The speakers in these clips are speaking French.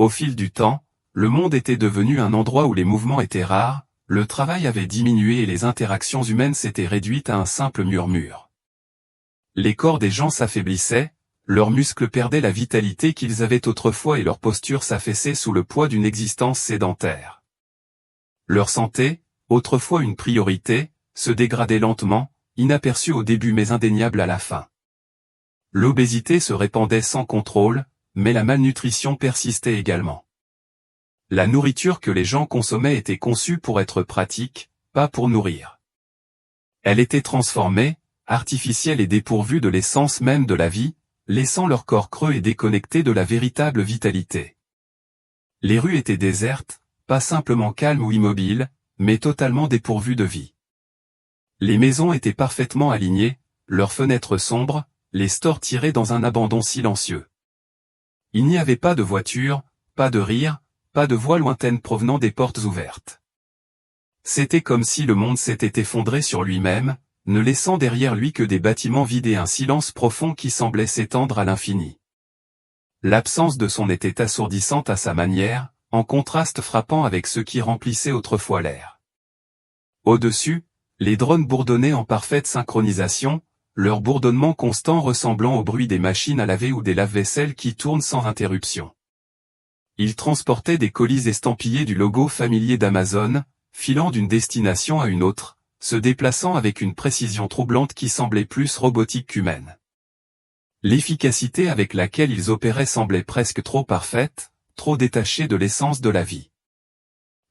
Au fil du temps, le monde était devenu un endroit où les mouvements étaient rares, le travail avait diminué et les interactions humaines s'étaient réduites à un simple murmure. Les corps des gens s'affaiblissaient, leurs muscles perdaient la vitalité qu'ils avaient autrefois et leur posture s'affaissait sous le poids d'une existence sédentaire. Leur santé, autrefois une priorité, se dégradait lentement, inaperçue au début mais indéniable à la fin. L'obésité se répandait sans contrôle, mais la malnutrition persistait également. La nourriture que les gens consommaient était conçue pour être pratique, pas pour nourrir. Elle était transformée, artificielle et dépourvue de l'essence même de la vie, laissant leur corps creux et déconnecté de la véritable vitalité. Les rues étaient désertes, pas simplement calmes ou immobiles, mais totalement dépourvues de vie. Les maisons étaient parfaitement alignées, leurs fenêtres sombres, les stores tirés dans un abandon silencieux. Il n'y avait pas de voitures, pas de rire, pas de voix lointaines provenant des portes ouvertes. C'était comme si le monde s'était effondré sur lui-même, ne laissant derrière lui que des bâtiments vides et un silence profond qui semblait s'étendre à l'infini. L'absence de son était assourdissante à sa manière, en contraste frappant avec ceux qui remplissaient autrefois l'air. Au-dessus, les drones bourdonnaient en parfaite synchronisation, leur bourdonnement constant ressemblant au bruit des machines à laver ou des lave-vaisselle qui tournent sans interruption. Ils transportaient des colis estampillés du logo familier d'Amazon, filant d'une destination à une autre, se déplaçant avec une précision troublante qui semblait plus robotique qu'humaine. L'efficacité avec laquelle ils opéraient semblait presque trop parfaite, trop détachée de l'essence de la vie.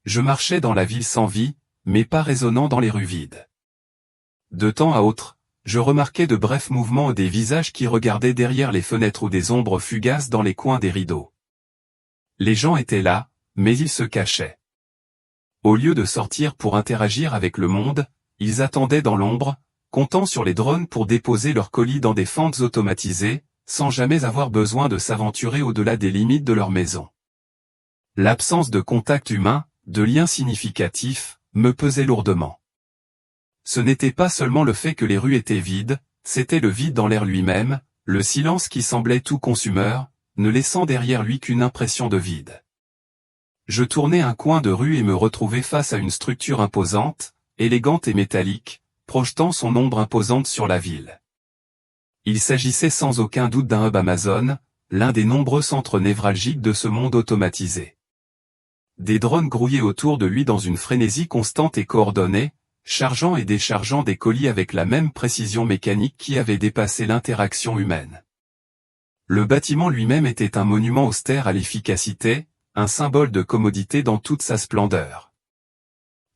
Je marchais dans la ville sans vie, mais pas résonnant dans les rues vides. De temps à autre, je remarquais de brefs mouvements des visages qui regardaient derrière les fenêtres ou des ombres fugaces dans les coins des rideaux. Les gens étaient là, mais ils se cachaient. Au lieu de sortir pour interagir avec le monde, ils attendaient dans l'ombre, comptant sur les drones pour déposer leurs colis dans des fentes automatisées, sans jamais avoir besoin de s'aventurer au-delà des limites de leur maison. L'absence de contact humain, de lien significatif, me pesait lourdement. Ce n'était pas seulement le fait que les rues étaient vides, c'était le vide dans l'air lui-même, le silence qui semblait tout consumeur, ne laissant derrière lui qu'une impression de vide. Je tournais un coin de rue et me retrouvais face à une structure imposante, élégante et métallique, projetant son ombre imposante sur la ville. Il s'agissait sans aucun doute d'un hub Amazon, l'un des nombreux centres névralgiques de ce monde automatisé. Des drones grouillaient autour de lui dans une frénésie constante et coordonnée, chargeant et déchargeant des colis avec la même précision mécanique qui avait dépassé l'interaction humaine. Le bâtiment lui-même était un monument austère à l'efficacité, un symbole de commodité dans toute sa splendeur.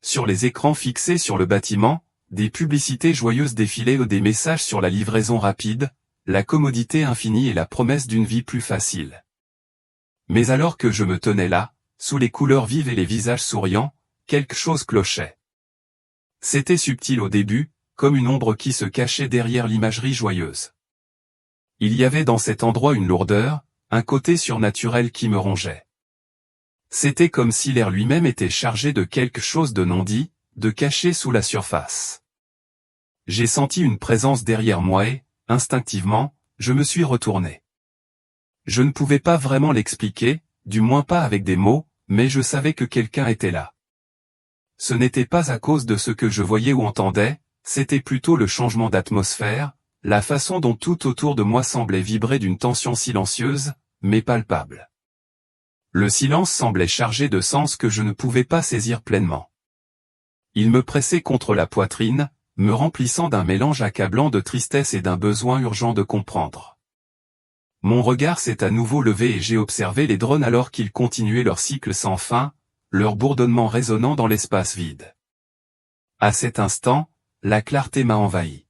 Sur les écrans fixés sur le bâtiment, des publicités joyeuses défilaient ou des messages sur la livraison rapide, la commodité infinie et la promesse d'une vie plus facile. Mais alors que je me tenais là, sous les couleurs vives et les visages souriants, quelque chose clochait. C'était subtil au début, comme une ombre qui se cachait derrière l'imagerie joyeuse. Il y avait dans cet endroit une lourdeur, un côté surnaturel qui me rongeait. C'était comme si l'air lui-même était chargé de quelque chose de non dit, de caché sous la surface. J'ai senti une présence derrière moi et, instinctivement, je me suis retourné. Je ne pouvais pas vraiment l'expliquer, du moins pas avec des mots, mais je savais que quelqu'un était là. Ce n'était pas à cause de ce que je voyais ou entendais, c'était plutôt le changement d'atmosphère, la façon dont tout autour de moi semblait vibrer d'une tension silencieuse, mais palpable. Le silence semblait chargé de sens que je ne pouvais pas saisir pleinement. Il me pressait contre la poitrine, me remplissant d'un mélange accablant de tristesse et d'un besoin urgent de comprendre. Mon regard s'est à nouveau levé et j'ai observé les drones alors qu'ils continuaient leur cycle sans fin, leur bourdonnement résonnant dans l'espace vide. À cet instant, la clarté m'a envahi.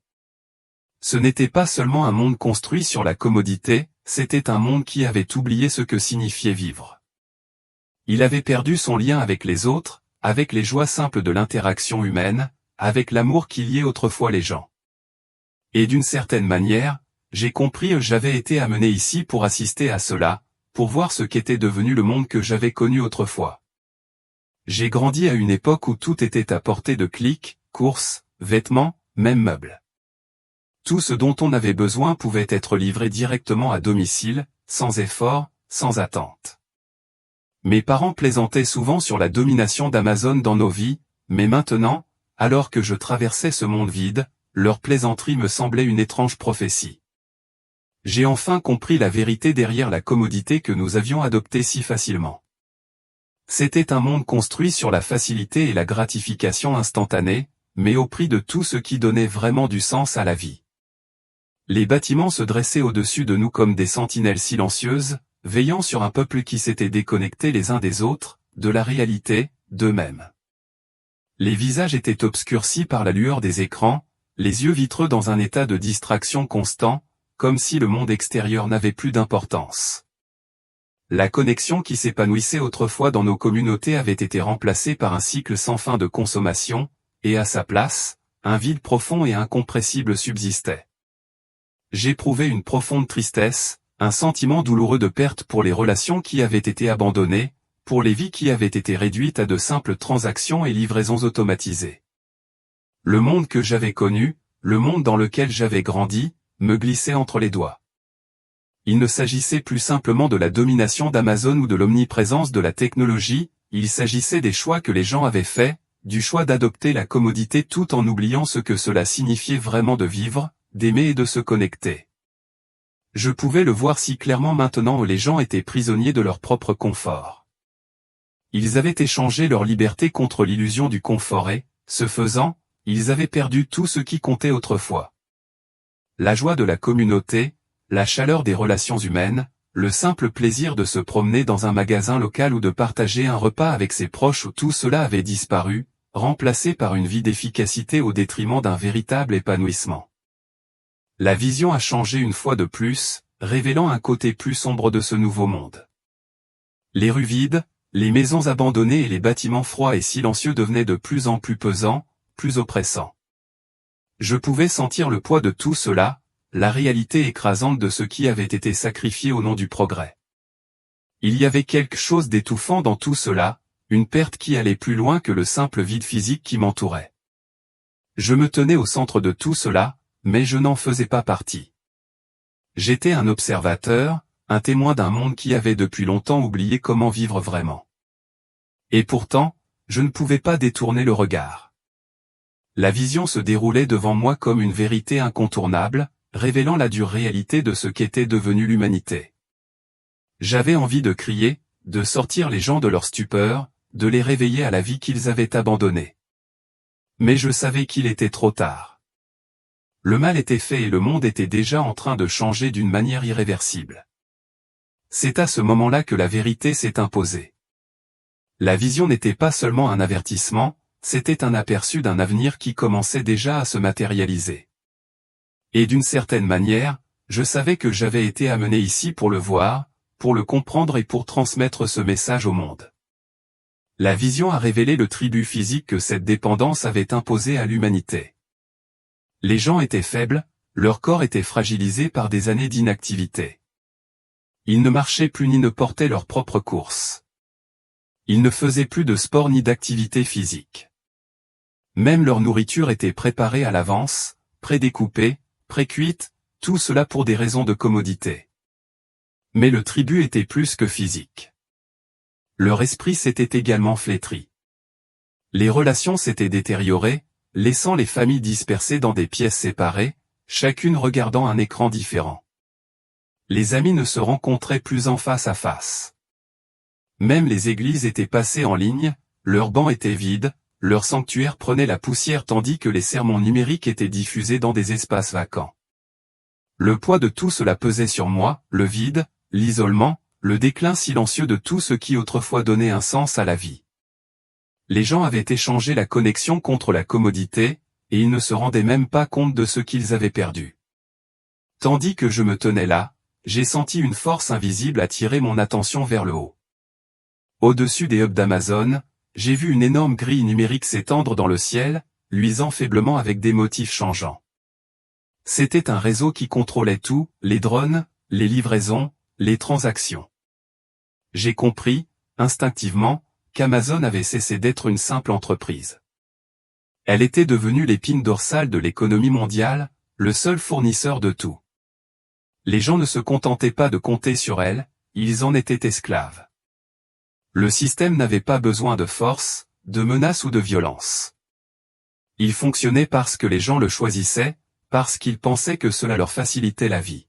Ce n'était pas seulement un monde construit sur la commodité, c'était un monde qui avait oublié ce que signifiait vivre. Il avait perdu son lien avec les autres, avec les joies simples de l'interaction humaine, avec l'amour qui liait autrefois les gens. Et d'une certaine manière, j'ai compris que j'avais été amené ici pour assister à cela, pour voir ce qu'était devenu le monde que j'avais connu autrefois. J'ai grandi à une époque où tout était à portée de clics, courses, vêtements, même meubles. Tout ce dont on avait besoin pouvait être livré directement à domicile, sans effort, sans attente. Mes parents plaisantaient souvent sur la domination d'Amazon dans nos vies, mais maintenant, alors que je traversais ce monde vide, leur plaisanterie me semblait une étrange prophétie. J'ai enfin compris la vérité derrière la commodité que nous avions adoptée si facilement. C'était un monde construit sur la facilité et la gratification instantanée, mais au prix de tout ce qui donnait vraiment du sens à la vie. Les bâtiments se dressaient au-dessus de nous comme des sentinelles silencieuses, veillant sur un peuple qui s'était déconnecté les uns des autres, de la réalité, d'eux-mêmes. Les visages étaient obscurcis par la lueur des écrans, les yeux vitreux dans un état de distraction constant, comme si le monde extérieur n'avait plus d'importance. La connexion qui s'épanouissait autrefois dans nos communautés avait été remplacée par un cycle sans fin de consommation, et à sa place, un vide profond et incompressible subsistait. J'éprouvais une profonde tristesse, un sentiment douloureux de perte pour les relations qui avaient été abandonnées, pour les vies qui avaient été réduites à de simples transactions et livraisons automatisées. Le monde que j'avais connu, le monde dans lequel j'avais grandi, me glissait entre les doigts. Il ne s'agissait plus simplement de la domination d'Amazon ou de l'omniprésence de la technologie, il s'agissait des choix que les gens avaient faits, du choix d'adopter la commodité tout en oubliant ce que cela signifiait vraiment de vivre, d'aimer et de se connecter. Je pouvais le voir si clairement maintenant où les gens étaient prisonniers de leur propre confort. Ils avaient échangé leur liberté contre l'illusion du confort et, ce faisant, ils avaient perdu tout ce qui comptait autrefois. La joie de la communauté, la chaleur des relations humaines, le simple plaisir de se promener dans un magasin local ou de partager un repas avec ses proches, où tout cela avait disparu, remplacé par une vie d'efficacité au détriment d'un véritable épanouissement. La vision a changé une fois de plus, révélant un côté plus sombre de ce nouveau monde. Les rues vides, les maisons abandonnées et les bâtiments froids et silencieux devenaient de plus en plus pesants, plus oppressants. Je pouvais sentir le poids de tout cela, la réalité écrasante de ce qui avait été sacrifié au nom du progrès. Il y avait quelque chose d'étouffant dans tout cela, une perte qui allait plus loin que le simple vide physique qui m'entourait. Je me tenais au centre de tout cela, mais je n'en faisais pas partie. J'étais un observateur, un témoin d'un monde qui avait depuis longtemps oublié comment vivre vraiment. Et pourtant, je ne pouvais pas détourner le regard. La vision se déroulait devant moi comme une vérité incontournable, révélant la dure réalité de ce qu'était devenue l'humanité. J'avais envie de crier, de sortir les gens de leur stupeur, de les réveiller à la vie qu'ils avaient abandonnée. Mais je savais qu'il était trop tard. Le mal était fait et le monde était déjà en train de changer d'une manière irréversible. C'est à ce moment-là que la vérité s'est imposée. La vision n'était pas seulement un avertissement, c'était un aperçu d'un avenir qui commençait déjà à se matérialiser. Et d'une certaine manière, je savais que j'avais été amené ici pour le voir, pour le comprendre et pour transmettre ce message au monde. La vision a révélé le tribut physique que cette dépendance avait imposé à l'humanité. Les gens étaient faibles, leur corps était fragilisé par des années d'inactivité. Ils ne marchaient plus ni ne portaient leur propre course. Ils ne faisaient plus de sport ni d'activité physique. Même leur nourriture était préparée à l'avance, prédécoupée, précuite, tout cela pour des raisons de commodité. Mais le tribut était plus que physique. Leur esprit s'était également flétri. Les relations s'étaient détériorées, laissant les familles dispersées dans des pièces séparées, chacune regardant un écran différent. Les amis ne se rencontraient plus en face à face. Même les églises étaient passées en ligne, leurs bancs étaient vides, leurs sanctuaires prenaient la poussière tandis que les sermons numériques étaient diffusés dans des espaces vacants. Le poids de tout cela pesait sur moi, le vide, l'isolement, le déclin silencieux de tout ce qui autrefois donnait un sens à la vie. Les gens avaient échangé la connexion contre la commodité, et ils ne se rendaient même pas compte de ce qu'ils avaient perdu. Tandis que je me tenais là, j'ai senti une force invisible attirer mon attention vers le haut. Au-dessus des hubs d'Amazon, j'ai vu une énorme grille numérique s'étendre dans le ciel, luisant faiblement avec des motifs changeants. C'était un réseau qui contrôlait tout, les drones, les livraisons, les transactions. J'ai compris, instinctivement, qu'Amazon avait cessé d'être une simple entreprise. Elle était devenue l'épine dorsale de l'économie mondiale, le seul fournisseur de tout. Les gens ne se contentaient pas de compter sur elle, ils en étaient esclaves. Le système n'avait pas besoin de force, de menace ou de violence. Il fonctionnait parce que les gens le choisissaient, parce qu'ils pensaient que cela leur facilitait la vie.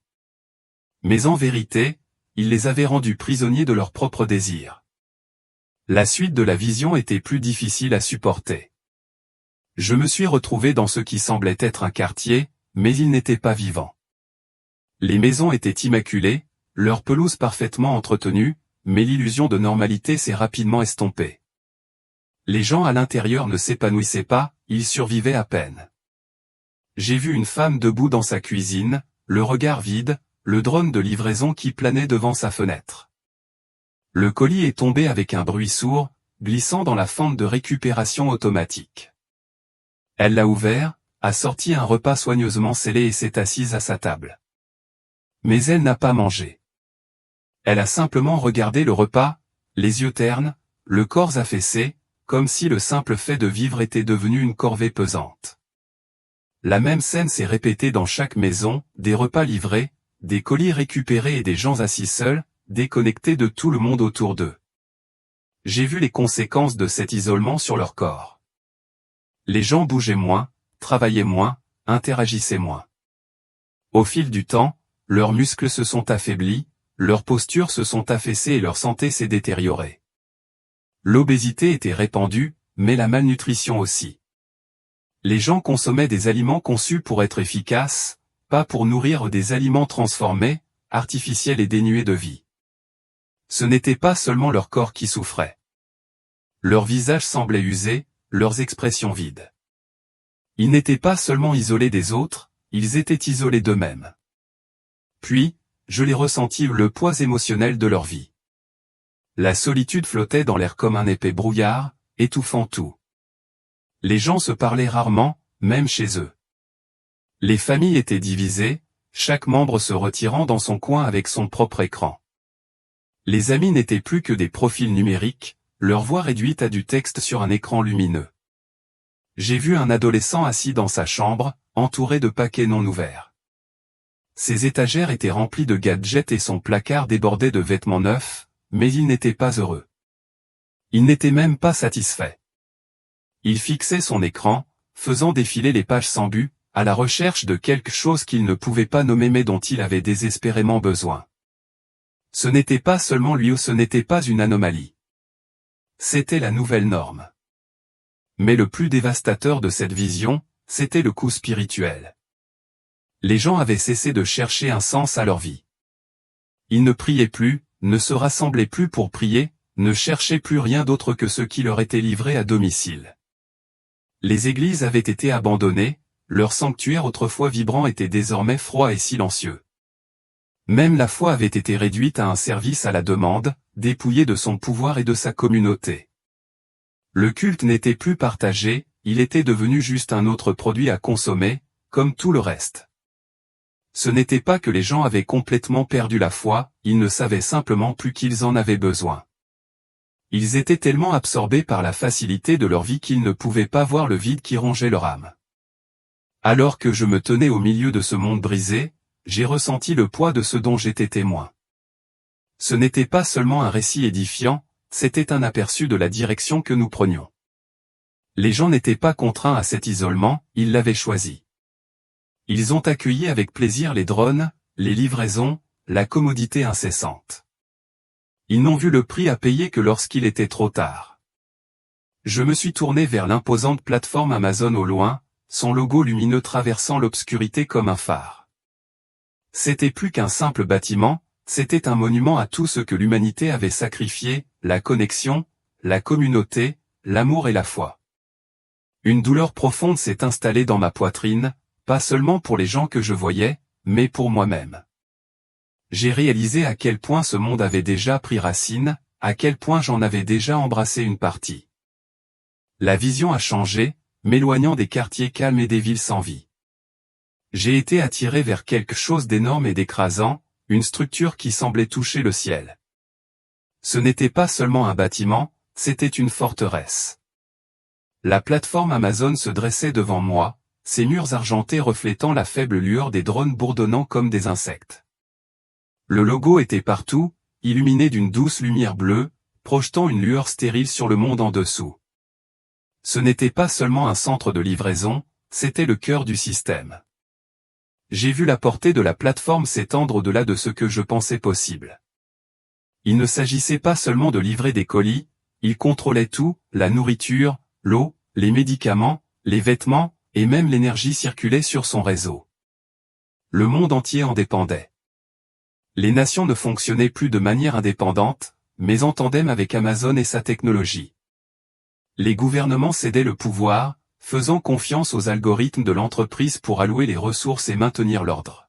Mais en vérité, il les avait rendus prisonniers de leurs propres désirs. La suite de la vision était plus difficile à supporter. Je me suis retrouvé dans ce qui semblait être un quartier, mais il n'était pas vivant. Les maisons étaient immaculées, leurs pelouses parfaitement entretenues, mais l'illusion de normalité s'est rapidement estompée. Les gens à l'intérieur ne s'épanouissaient pas, ils survivaient à peine. J'ai vu une femme debout dans sa cuisine, le regard vide, le drone de livraison qui planait devant sa fenêtre. Le colis est tombé avec un bruit sourd, glissant dans la fente de récupération automatique. Elle l'a ouvert, a sorti un repas soigneusement scellé et s'est assise à sa table. Mais elle n'a pas mangé. Elle a simplement regardé le repas, les yeux ternes, le corps affaissé, comme si le simple fait de vivre était devenu une corvée pesante. La même scène s'est répétée dans chaque maison, des repas livrés, des colis récupérés et des gens assis seuls, déconnectés de tout le monde autour d'eux. J'ai vu les conséquences de cet isolement sur leur corps. Les gens bougeaient moins, travaillaient moins, interagissaient moins. Au fil du temps, leurs muscles se sont affaiblis, leurs postures se sont affaissées et leur santé s'est détériorée. L'obésité était répandue, mais la malnutrition aussi. Les gens consommaient des aliments conçus pour être efficaces, pas pour nourrir des aliments transformés, artificiels et dénués de vie. Ce n'était pas seulement leur corps qui souffrait. Leurs visages semblaient usés, leurs expressions vides. Ils n'étaient pas seulement isolés des autres, ils étaient isolés d'eux-mêmes. Puis, je les ressentis le poids émotionnel de leur vie. La solitude flottait dans l'air comme un épais brouillard, étouffant tout. Les gens se parlaient rarement, même chez eux. Les familles étaient divisées, chaque membre se retirant dans son coin avec son propre écran. Les amis n'étaient plus que des profils numériques, leur voix réduite à du texte sur un écran lumineux. J'ai vu un adolescent assis dans sa chambre, entouré de paquets non ouverts. Ses étagères étaient remplies de gadgets et son placard débordait de vêtements neufs, mais il n'était pas heureux. Il n'était même pas satisfait. Il fixait son écran, faisant défiler les pages sans but, à la recherche de quelque chose qu'il ne pouvait pas nommer mais dont il avait désespérément besoin. Ce n'était pas seulement lui ou ce n'était pas une anomalie. C'était la nouvelle norme. Mais le plus dévastateur de cette vision, c'était le coût spirituel. Les gens avaient cessé de chercher un sens à leur vie. Ils ne priaient plus, ne se rassemblaient plus pour prier, ne cherchaient plus rien d'autre que ce qui leur était livré à domicile. Les églises avaient été abandonnées, leur sanctuaire autrefois vibrant était désormais froid et silencieux. Même la foi avait été réduite à un service à la demande, dépouillée de son pouvoir et de sa communauté. Le culte n'était plus partagé, il était devenu juste un autre produit à consommer, comme tout le reste. Ce n'était pas que les gens avaient complètement perdu la foi, ils ne savaient simplement plus qu'ils en avaient besoin. Ils étaient tellement absorbés par la facilité de leur vie qu'ils ne pouvaient pas voir le vide qui rongeait leur âme. Alors que je me tenais au milieu de ce monde brisé, j'ai ressenti le poids de ce dont j'étais témoin. Ce n'était pas seulement un récit édifiant, c'était un aperçu de la direction que nous prenions. Les gens n'étaient pas contraints à cet isolement, ils l'avaient choisi. Ils ont accueilli avec plaisir les drones, les livraisons, la commodité incessante. Ils n'ont vu le prix à payer que lorsqu'il était trop tard. Je me suis tourné vers l'imposante plateforme Amazon au loin, son logo lumineux traversant l'obscurité comme un phare. C'était plus qu'un simple bâtiment, c'était un monument à tout ce que l'humanité avait sacrifié, la connexion, la communauté, l'amour et la foi. Une douleur profonde s'est installée dans ma poitrine, pas seulement pour les gens que je voyais, mais pour moi-même. J'ai réalisé à quel point ce monde avait déjà pris racine, à quel point j'en avais déjà embrassé une partie. La vision a changé, m'éloignant des quartiers calmes et des villes sans vie. J'ai été attiré vers quelque chose d'énorme et d'écrasant, une structure qui semblait toucher le ciel. Ce n'était pas seulement un bâtiment, c'était une forteresse. La plateforme Amazon se dressait devant moi, ses murs argentés reflétant la faible lueur des drones bourdonnant comme des insectes. Le logo était partout, illuminé d'une douce lumière bleue, projetant une lueur stérile sur le monde en dessous. Ce n'était pas seulement un centre de livraison, c'était le cœur du système. J'ai vu la portée de la plateforme s'étendre au-delà de ce que je pensais possible. Il ne s'agissait pas seulement de livrer des colis, il contrôlait tout, la nourriture, l'eau, les médicaments, les vêtements, et même l'énergie circulait sur son réseau. Le monde entier en dépendait. Les nations ne fonctionnaient plus de manière indépendante, mais en tandem avec Amazon et sa technologie. Les gouvernements cédaient le pouvoir, faisant confiance aux algorithmes de l'entreprise pour allouer les ressources et maintenir l'ordre.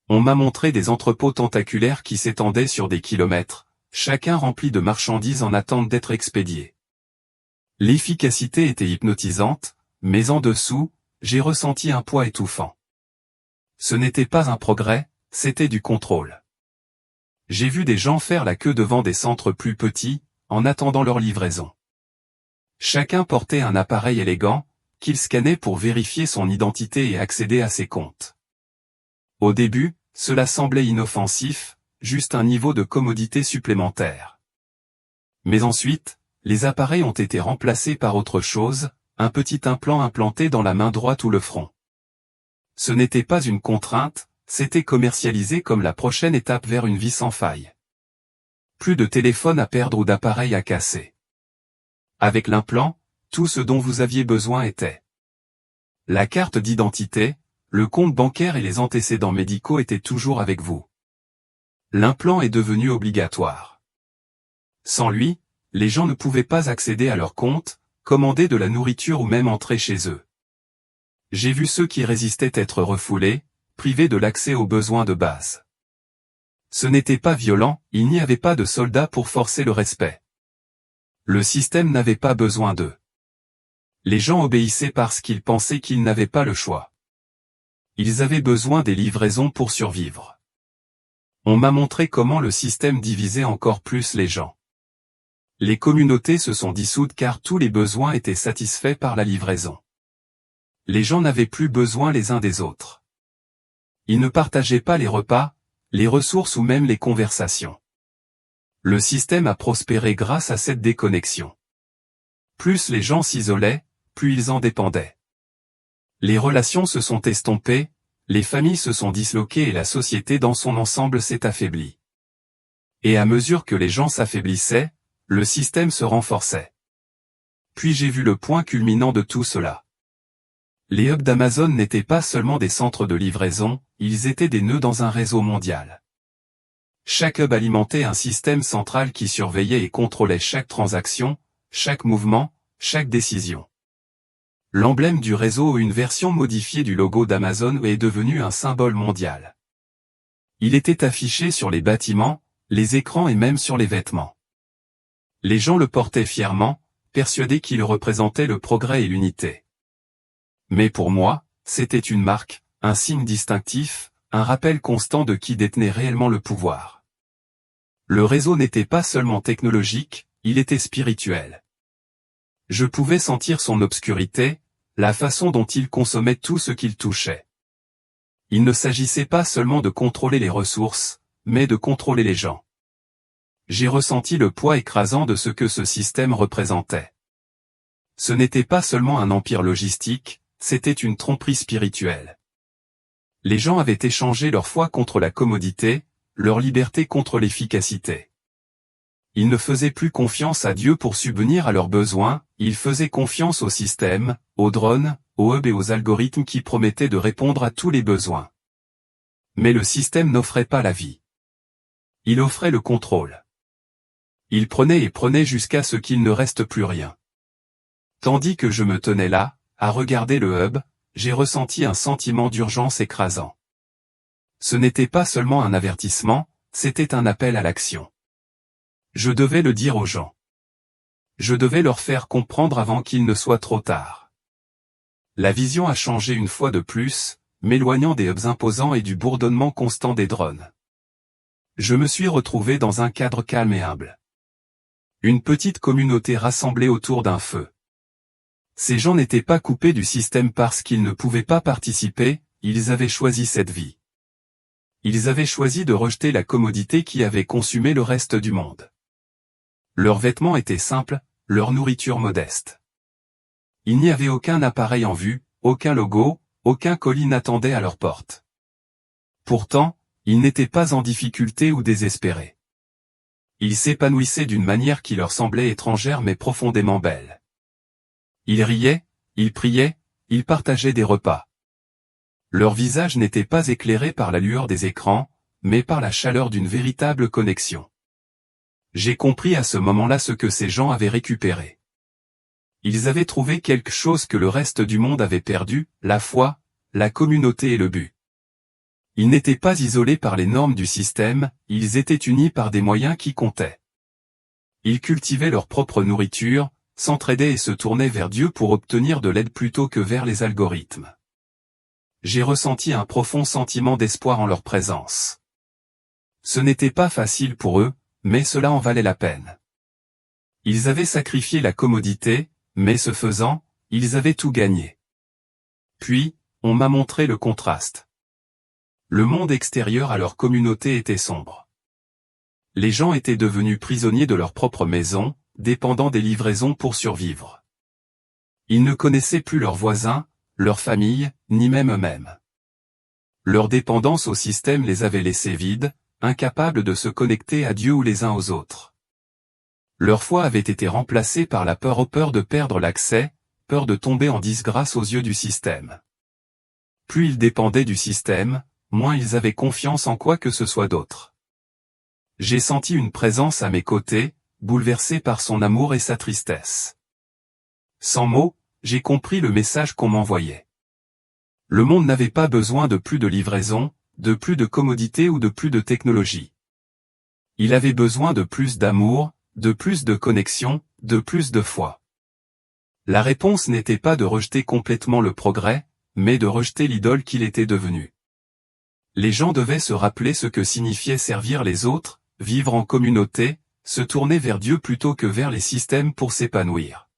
On m'a montré des entrepôts tentaculaires qui s'étendaient sur des kilomètres, chacun rempli de marchandises en attente d'être expédiées. L'efficacité était hypnotisante, mais en dessous, j'ai ressenti un poids étouffant. Ce n'était pas un progrès, c'était du contrôle. J'ai vu des gens faire la queue devant des centres plus petits, en attendant leur livraison. Chacun portait un appareil élégant, qu'il scannait pour vérifier son identité et accéder à ses comptes. Au début, cela semblait inoffensif, juste un niveau de commodité supplémentaire. Mais ensuite, les appareils ont été remplacés par autre chose, un petit implant implanté dans la main droite ou le front. Ce n'était pas une contrainte, c'était commercialisé comme la prochaine étape vers une vie sans faille. Plus de téléphone à perdre ou d'appareil à casser. Avec l'implant, tout ce dont vous aviez besoin était. La carte d'identité, le compte bancaire et les antécédents médicaux étaient toujours avec vous. L'implant est devenu obligatoire. Sans lui, les gens ne pouvaient pas accéder à leur compte, commander de la nourriture ou même entrer chez eux. J'ai vu ceux qui résistaient être refoulés, privés de l'accès aux besoins de base. Ce n'était pas violent, il n'y avait pas de soldats pour forcer le respect. Le système n'avait pas besoin d'eux. Les gens obéissaient parce qu'ils pensaient qu'ils n'avaient pas le choix. Ils avaient besoin des livraisons pour survivre. On m'a montré comment le système divisait encore plus les gens. Les communautés se sont dissoutes car tous les besoins étaient satisfaits par la livraison. Les gens n'avaient plus besoin les uns des autres. Ils ne partageaient pas les repas, les ressources ou même les conversations. Le système a prospéré grâce à cette déconnexion. Plus les gens s'isolaient, plus ils en dépendaient. Les relations se sont estompées, les familles se sont disloquées et la société dans son ensemble s'est affaiblie. Et à mesure que les gens s'affaiblissaient, le système se renforçait. Puis j'ai vu le point culminant de tout cela. Les hubs d'Amazon n'étaient pas seulement des centres de livraison, ils étaient des nœuds dans un réseau mondial. Chaque hub alimentait un système central qui surveillait et contrôlait chaque transaction, chaque mouvement, chaque décision. L'emblème du réseau ou une version modifiée du logo d'Amazon est devenu un symbole mondial. Il était affiché sur les bâtiments, les écrans et même sur les vêtements. Les gens le portaient fièrement, persuadés qu'il représentait le progrès et l'unité. Mais pour moi, c'était une marque, un signe distinctif, un rappel constant de qui détenait réellement le pouvoir. Le réseau n'était pas seulement technologique, il était spirituel. Je pouvais sentir son obscurité, la façon dont il consommait tout ce qu'il touchait. Il ne s'agissait pas seulement de contrôler les ressources, mais de contrôler les gens. J'ai ressenti le poids écrasant de ce que ce système représentait. Ce n'était pas seulement un empire logistique, c'était une tromperie spirituelle. Les gens avaient échangé leur foi contre la commodité, leur liberté contre l'efficacité. Ils ne faisaient plus confiance à Dieu pour subvenir à leurs besoins, ils faisaient confiance au système, aux drones, aux hubs et aux algorithmes qui promettaient de répondre à tous les besoins. Mais le système n'offrait pas la vie. Il offrait le contrôle. Il prenait et prenait jusqu'à ce qu'il ne reste plus rien. Tandis que je me tenais là, à regarder le hub, j'ai ressenti un sentiment d'urgence écrasant. Ce n'était pas seulement un avertissement, c'était un appel à l'action. Je devais le dire aux gens. Je devais leur faire comprendre avant qu'il ne soit trop tard. La vision a changé une fois de plus, m'éloignant des hubs imposants et du bourdonnement constant des drones. Je me suis retrouvé dans un cadre calme et humble. Une petite communauté rassemblée autour d'un feu. Ces gens n'étaient pas coupés du système parce qu'ils ne pouvaient pas participer, ils avaient choisi cette vie. Ils avaient choisi de rejeter la commodité qui avait consumé le reste du monde. Leurs vêtements étaient simples, leur nourriture modeste. Il n'y avait aucun appareil en vue, aucun logo, aucun colis n'attendait à leur porte. Pourtant, ils n'étaient pas en difficulté ou désespérés. Ils s'épanouissaient d'une manière qui leur semblait étrangère mais profondément belle. Ils riaient, ils priaient, ils partageaient des repas. Leur visage n'était pas éclairé par la lueur des écrans, mais par la chaleur d'une véritable connexion. J'ai compris à ce moment-là ce que ces gens avaient récupéré. Ils avaient trouvé quelque chose que le reste du monde avait perdu, la foi, la communauté et le but. Ils n'étaient pas isolés par les normes du système, ils étaient unis par des moyens qui comptaient. Ils cultivaient leur propre nourriture, s'entraidaient et se tournaient vers Dieu pour obtenir de l'aide plutôt que vers les algorithmes. J'ai ressenti un profond sentiment d'espoir en leur présence. Ce n'était pas facile pour eux, mais cela en valait la peine. Ils avaient sacrifié la commodité, mais ce faisant, ils avaient tout gagné. Puis, on m'a montré le contraste. Le monde extérieur à leur communauté était sombre. Les gens étaient devenus prisonniers de leur propre maison, dépendant des livraisons pour survivre. Ils ne connaissaient plus leurs voisins, leur famille, ni même eux-mêmes. Leur dépendance au système les avait laissés vides, incapables de se connecter à Dieu ou les uns aux autres. Leur foi avait été remplacée par la peur de perdre l'accès, peur de tomber en disgrâce aux yeux du système. Plus ils dépendaient du système, moins ils avaient confiance en quoi que ce soit d'autre. J'ai senti une présence à mes côtés, bouleversée par son amour et sa tristesse. Sans mots, j'ai compris le message qu'on m'envoyait. Le monde n'avait pas besoin de plus de livraison, de plus de commodité ou de plus de technologie. Il avait besoin de plus d'amour, de plus de connexion, de plus de foi. La réponse n'était pas de rejeter complètement le progrès, mais de rejeter l'idole qu'il était devenu. Les gens devaient se rappeler ce que signifiait servir les autres, vivre en communauté, se tourner vers Dieu plutôt que vers les systèmes pour s'épanouir.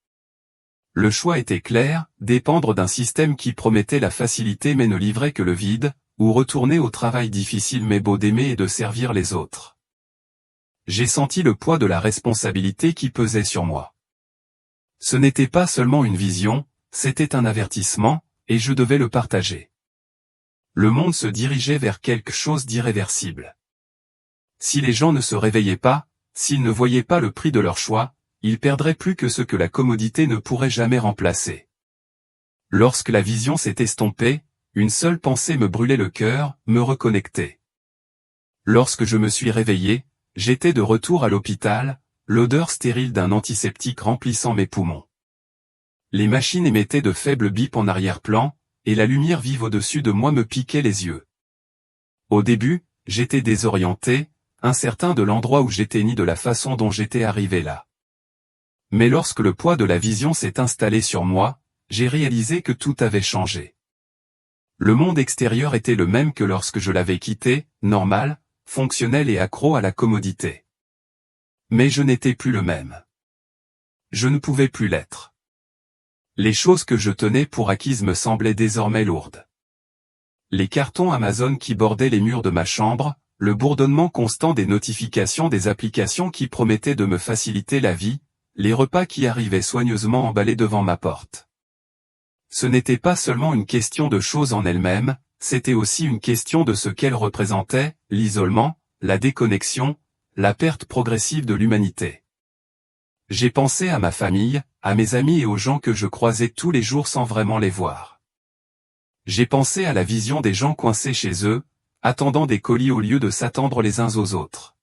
Le choix était clair, dépendre d'un système qui promettait la facilité mais ne livrait que le vide, ou retourner au travail difficile mais beau d'aimer et de servir les autres. J'ai senti le poids de la responsabilité qui pesait sur moi. Ce n'était pas seulement une vision, c'était un avertissement, et je devais le partager. Le monde se dirigeait vers quelque chose d'irréversible. Si les gens ne se réveillaient pas, s'ils ne voyaient pas le prix de leur choix, ils perdraient plus que ce que la commodité ne pourrait jamais remplacer. Lorsque la vision s'est estompée, une seule pensée me brûlait le cœur, me reconnecter. Lorsque je me suis réveillé, j'étais de retour à l'hôpital, l'odeur stérile d'un antiseptique remplissant mes poumons. Les machines émettaient de faibles bips en arrière-plan, et la lumière vive au-dessus de moi me piquait les yeux. Au début, j'étais désorienté, incertain de l'endroit où j'étais ni de la façon dont j'étais arrivé là. Mais lorsque le poids de la vision s'est installé sur moi, j'ai réalisé que tout avait changé. Le monde extérieur était le même que lorsque je l'avais quitté, normal, fonctionnel et accro à la commodité. Mais je n'étais plus le même. Je ne pouvais plus l'être. Les choses que je tenais pour acquises me semblaient désormais lourdes. Les cartons Amazon qui bordaient les murs de ma chambre, le bourdonnement constant des notifications des applications qui promettaient de me faciliter la vie, les repas qui arrivaient soigneusement emballés devant ma porte. Ce n'était pas seulement une question de choses en elles-mêmes, c'était aussi une question de ce qu'elles représentaient, l'isolement, la déconnexion, la perte progressive de l'humanité. J'ai pensé à ma famille, à mes amis et aux gens que je croisais tous les jours sans vraiment les voir. J'ai pensé à la vision des gens coincés chez eux, attendant des colis au lieu de s'attendre les uns aux autres.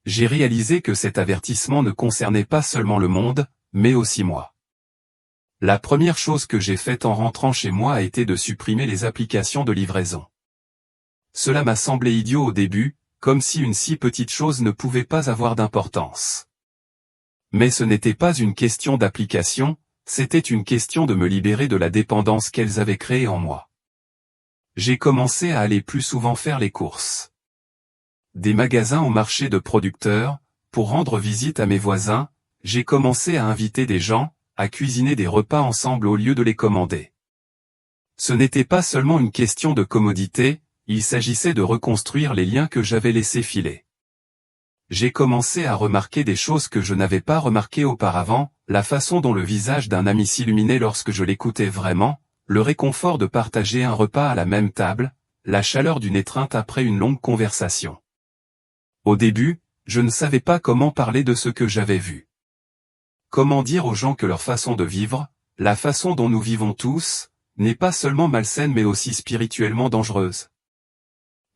J'ai réalisé que cet avertissement ne concernait pas seulement le monde, mais aussi moi. La première chose que j'ai faite en rentrant chez moi a été de supprimer les applications de livraison. Cela m'a semblé idiot au début, comme si une si petite chose ne pouvait pas avoir d'importance. Mais ce n'était pas une question d'application, c'était une question de me libérer de la dépendance qu'elles avaient créée en moi. J'ai commencé à aller plus souvent faire les courses. Des magasins au marché de producteurs, pour rendre visite à mes voisins, j'ai commencé à inviter des gens, à cuisiner des repas ensemble au lieu de les commander. Ce n'était pas seulement une question de commodité, il s'agissait de reconstruire les liens que j'avais laissés filer. J'ai commencé à remarquer des choses que je n'avais pas remarquées auparavant, la façon dont le visage d'un ami s'illuminait lorsque je l'écoutais vraiment, le réconfort de partager un repas à la même table, la chaleur d'une étreinte après une longue conversation. Au début, je ne savais pas comment parler de ce que j'avais vu. Comment dire aux gens que leur façon de vivre, la façon dont nous vivons tous, n'est pas seulement malsaine mais aussi spirituellement dangereuse.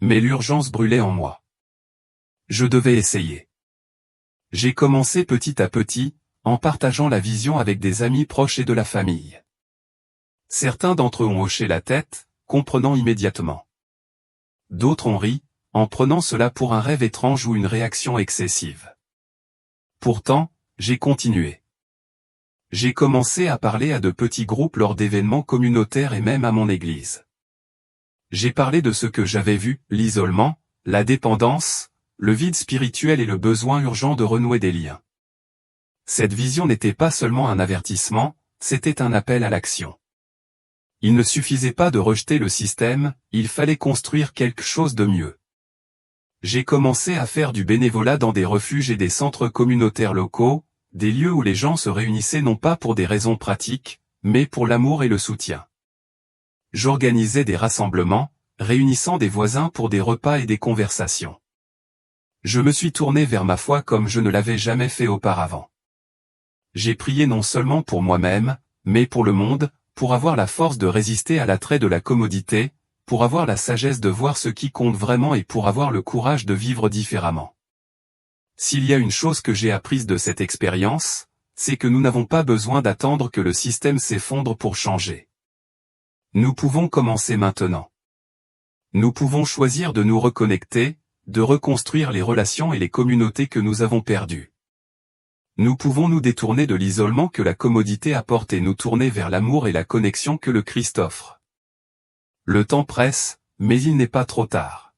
Mais l'urgence brûlait en moi. Je devais essayer. J'ai commencé petit à petit, en partageant la vision avec des amis proches et de la famille. Certains d'entre eux ont hoché la tête, comprenant immédiatement. D'autres ont ri, en prenant cela pour un rêve étrange ou une réaction excessive. Pourtant, j'ai continué. J'ai commencé à parler à de petits groupes lors d'événements communautaires et même à mon église. J'ai parlé de ce que j'avais vu, l'isolement, la dépendance, le vide spirituel et le besoin urgent de renouer des liens. Cette vision n'était pas seulement un avertissement, c'était un appel à l'action. Il ne suffisait pas de rejeter le système, il fallait construire quelque chose de mieux. J'ai commencé à faire du bénévolat dans des refuges et des centres communautaires locaux, des lieux où les gens se réunissaient non pas pour des raisons pratiques, mais pour l'amour et le soutien. J'organisais des rassemblements, réunissant des voisins pour des repas et des conversations. Je me suis tourné vers ma foi comme je ne l'avais jamais fait auparavant. J'ai prié non seulement pour moi-même, mais pour le monde, pour avoir la force de résister à l'attrait de la commodité, pour avoir la sagesse de voir ce qui compte vraiment et pour avoir le courage de vivre différemment. S'il y a une chose que j'ai apprise de cette expérience, c'est que nous n'avons pas besoin d'attendre que le système s'effondre pour changer. Nous pouvons commencer maintenant. Nous pouvons choisir de nous reconnecter, de reconstruire les relations et les communautés que nous avons perdues. Nous pouvons nous détourner de l'isolement que la commodité apporte et nous tourner vers l'amour et la connexion que le Christ offre. Le temps presse, mais il n'est pas trop tard.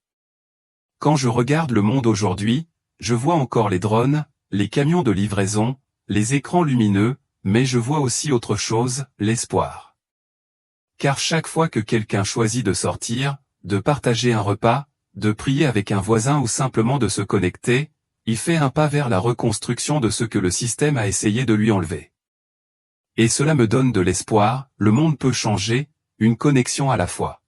Quand je regarde le monde aujourd'hui, je vois encore les drones, les camions de livraison, les écrans lumineux, mais je vois aussi autre chose, l'espoir. Car chaque fois que quelqu'un choisit de sortir, de partager un repas, de prier avec un voisin ou simplement de se connecter, il fait un pas vers la reconstruction de ce que le système a essayé de lui enlever. Et cela me donne de l'espoir, le monde peut changer, une connexion à la fois.